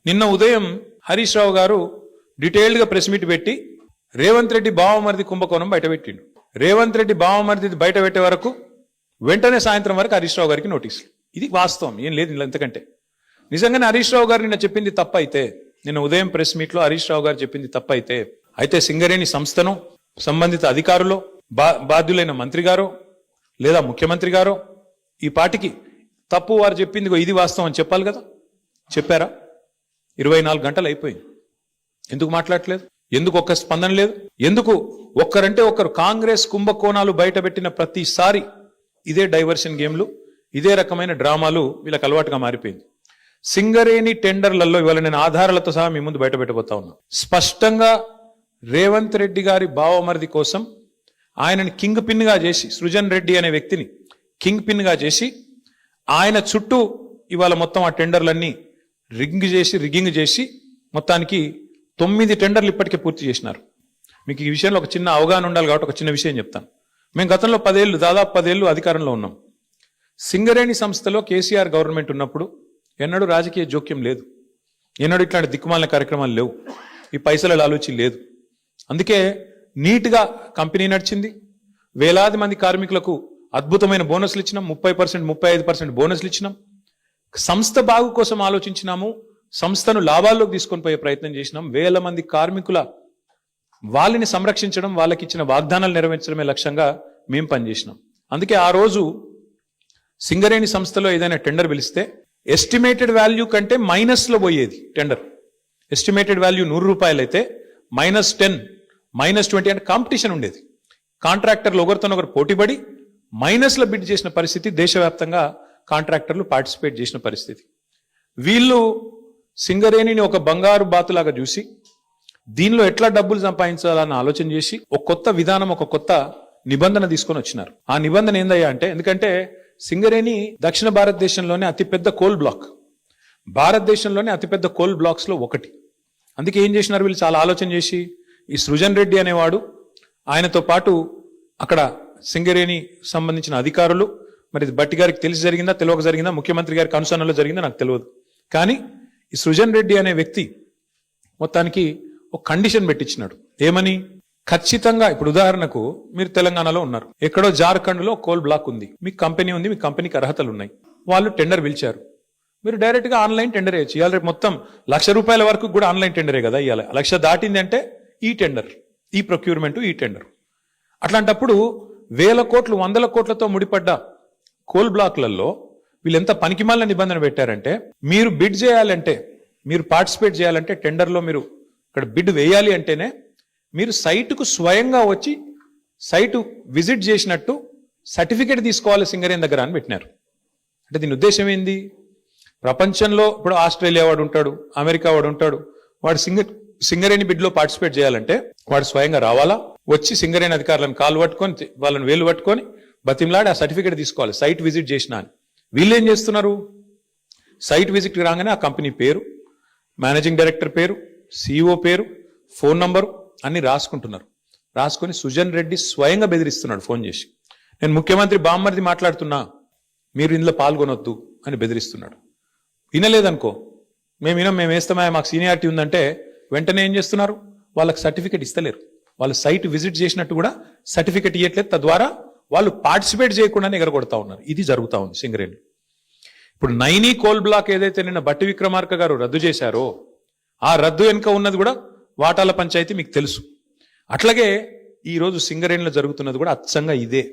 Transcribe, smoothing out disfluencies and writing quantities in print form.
నిన్న ఉదయం హరీష్ రావు గారు డీటెయిల్డ్ గా ప్రెస్ మీట్ పెట్టి రేవంత్ రెడ్డి బావమరిది కుంభకోణం బయటపెట్టిండు. రేవంత్ రెడ్డి బావమరిది బయట పెట్టే వరకు వెంటనే సాయంత్రం వరకు హరీష్ రావు గారికి నోటీసులు. ఇది వాస్తవం, ఏం లేదు ఇంతకంటే. నిజంగానే హరీష్ రావు గారు నిన్న చెప్పింది తప్పైతే, నిన్న ఉదయం ప్రెస్ మీట్ లో హరీష్ రావు గారు చెప్పింది తప్పైతే, అయితే సింగరేణి సంస్థను సంబంధిత అధికారులు బాధ్యులైన మంత్రి గారో లేదా ముఖ్యమంత్రి గారో ఈ పాటికి తప్పు వారు చెప్పింది ఇది వాస్తవం అని చెప్పాలి కదా. చెప్పారా? 24 గంటలు అయిపోయింది. ఎందుకు మాట్లాడలేదు? ఎందుకు ఒక్క స్పందన లేదు? ఎందుకు ఒక్కరంటే ఒక్కరు? కాంగ్రెస్ కుంభకోణాలు బయటపెట్టిన ప్రతిసారి ఇదే డైవర్షన్ గేమ్లు, ఇదే రకమైన డ్రామాలు వీళ్ళకి అలవాటుగా మారిపోయింది. సింగరేణి టెండర్లలో ఇవాళ నేను ఆధారాలతో సహా మీ ముందు బయటపెట్టబోతా ఉన్నా. స్పష్టంగా రేవంత్ రెడ్డి గారి బావమరిది కోసం ఆయనని కింగ్ పిన్ గా చేసి, సృజన్ రెడ్డి అనే వ్యక్తిని కింగ్ పిన్ గా చేసి ఆయన చుట్టూ ఇవాళ మొత్తం ఆ టెండర్లన్నీ రిగ్గింగ్ చేసి మొత్తానికి 9 టెండర్లు ఇప్పటికే పూర్తి చేసినారు. మీకు ఈ విషయంలో ఒక చిన్న అవగాహన ఉండాలి కాబట్టి ఒక చిన్న విషయం చెప్తాను. మేము గతంలో దాదాపు 10 ఏళ్ళు అధికారంలో ఉన్నాం. సింగరేణి సంస్థలో కేసీఆర్ గవర్నమెంట్ ఉన్నప్పుడు ఎన్నడూ రాజకీయ జోక్యం లేదు, ఎన్నడూ ఇట్లాంటి దిక్కుమాలిన కార్యక్రమాలు లేవు, ఈ పైసల ఆలోచన లేదు. అందుకే నీట్గా కంపెనీ నడిచింది. వేలాది మంది కార్మికులకు అద్భుతమైన బోనస్లు ఇచ్చినాం, 30%, 35% బోనస్లు ఇచ్చినాం. సంస్థ బాగు కోసం ఆలోచించినాము, సంస్థను లాభాల్లోకి తీసుకొని పోయే ప్రయత్నం చేసినాం. వేల మంది కార్మికుల వాళ్ళని సంరక్షించడం, వాళ్ళకి ఇచ్చిన వాగ్దానాలు నెరవేర్చడమే లక్ష్యంగా మేము పనిచేసినాం. అందుకే ఆ రోజు సింగరేణి సంస్థలో ఏదైనా టెండర్ పిలిస్తే ఎస్టిమేటెడ్ వాల్యూ కంటే మైనస్లో పోయేది టెండర్. ఎస్టిమేటెడ్ వాల్యూ 100 రూపాయలు అయితే -10, -20 అంటే కాంపిటీషన్ ఉండేది. కాంట్రాక్టర్లు ఒకరితోనొకరు పోటీపడి మైనస్లో బిడ్ చేసిన పరిస్థితి, దేశవ్యాప్తంగా కాంట్రాక్టర్లు పార్టిసిపేట్ చేసిన పరిస్థితి. వీళ్ళు సింగరేణిని ఒక బంగారు బాతులాగా చూసి దీనిలో ఎట్లా డబ్బులు సంపాదించాలని ఆలోచన చేసి ఒక కొత్త విధానం, ఒక కొత్త నిబంధన తీసుకొని వచ్చినారు. ఆ నిబంధన ఏందయ్యా అంటే, ఎందుకంటే సింగరేణి దక్షిణ భారతదేశంలోనే అతిపెద్ద కోల్ బ్లాక్, భారతదేశంలోనే అతిపెద్ద కోల్ బ్లాక్స్ లో ఒకటి. అందుకే ఏం చేసినారు వీళ్ళు, చాలా ఆలోచన చేసి ఈ సృజన్ రెడ్డి అనేవాడు, ఆయనతో పాటు అక్కడ సింగరేణి సంబంధించిన అధికారులు, మరి బట్టి గారికి తెలిసి జరిగిందా తెలియక జరిగిందా, ముఖ్యమంత్రి గారికి అనుసరణలో జరిగిందా నాకు తెలియదు, కానీ ఈ సృజన్ రెడ్డి అనే వ్యక్తి మొత్తానికి ఒక కండిషన్ పెట్టించినాడు. ఏమని? ఖచ్చితంగా ఇప్పుడు ఉదాహరణకు మీరు తెలంగాణలో ఉన్నారు, ఎక్కడో జార్ఖండ్ లో కోల్ బ్లాక్ ఉంది, మీకు కంపెనీ ఉంది, మీ కంపెనీకి అర్హతలు ఉన్నాయి, వాళ్ళు టెండర్ పిలిచారు, మీరు డైరెక్ట్ గా ఆన్లైన్ టెండర్ వేయచ్చు. ఇవాళ రేపు మొత్తం ₹1,00,000 వరకు కూడా ఆన్లైన్ టెండరే కదా. ఇవాళ 1,00,000 దాటింది అంటే ఈ టెండర్, ఈ ప్రొక్యూర్మెంట్, ఈ టెండర్. అట్లాంటప్పుడు వేల కోట్లు, వందల కోట్లతో ముడిపడ్డ కోల్ బ్లాక్లలో వీళ్ళు ఎంత పనికిమాలిన నిబంధన పెట్టారంటే, మీరు బిడ్ చేయాలంటే, మీరు పార్టిసిపేట్ చేయాలంటే టెండర్లో మీరు ఇక్కడ బిడ్ వేయాలి అంటేనే మీరు సైటుకు స్వయంగా వచ్చి సైటు విజిట్ చేసినట్టు సర్టిఫికేట్ తీసుకోవాలి సింగరేణి దగ్గర అని పెట్టినారు. అంటే దీని ఉద్దేశం ఏంది? ప్రపంచంలో ఇప్పుడు ఆస్ట్రేలియా వాడు ఉంటాడు, అమెరికా వాడు ఉంటాడు, వాడు సింగరేణి బిడ్లో పార్టిసిపేట్ చేయాలంటే వాడు స్వయంగా రావాలా, వచ్చి సింగరేణి అధికారులను కాలు పట్టుకొని, వాళ్ళని వేలు పట్టుకొని బతిమలాడి ఆ సర్టిఫికేట్ తీసుకోవాలి, సైట్ విజిట్ చేసినా అని. వీళ్ళు ఏం చేస్తున్నారు? సైట్ విజిట్ రాగానే ఆ కంపెనీ పేరు, మేనేజింగ్ డైరెక్టర్ పేరు, సిఇఓ పేరు, ఫోన్ నంబరు అన్ని రాసుకుంటున్నారు. రాసుకొని సుజన్ రెడ్డి స్వయంగా బెదిరిస్తున్నాడు ఫోన్ చేసి, నేను ముఖ్యమంత్రి బామ్మర్ది మాట్లాడుతున్నా, మీరు ఇందులో పాల్గొనొద్దు అని బెదిరిస్తున్నాడు. వినలేదనుకో, మేము వేస్తామా, మాకు సీనియారిటీ ఉందంటే వెంటనే ఏం చేస్తున్నారు? వాళ్ళకి సర్టిఫికేట్ ఇస్తలేరు, వాళ్ళు సైట్ విజిట్ చేసినట్టు కూడా సర్టిఫికేట్ ఇవ్వట్లేదు. తద్వారా వాళ్ళు పార్టిసిపేట్ చేయకుండానే ఎగరగొడతా ఉన్నారు. ఇది జరుగుతా ఉంది సింగరేణి. ఇప్పుడు నైనీ కోల్ బ్లాక్ ఏదైతే నిన్న బట్టి విక్రమార్క గారు రద్దు చేశారో, ఆ రద్దు వెనుక ఉన్నది కూడా వాటాల పంచాయతీ మీకు తెలుసు. అట్లాగే ఈ రోజు సింగరేణిలో జరుగుతున్నది కూడా అచ్చంగా ఇదే.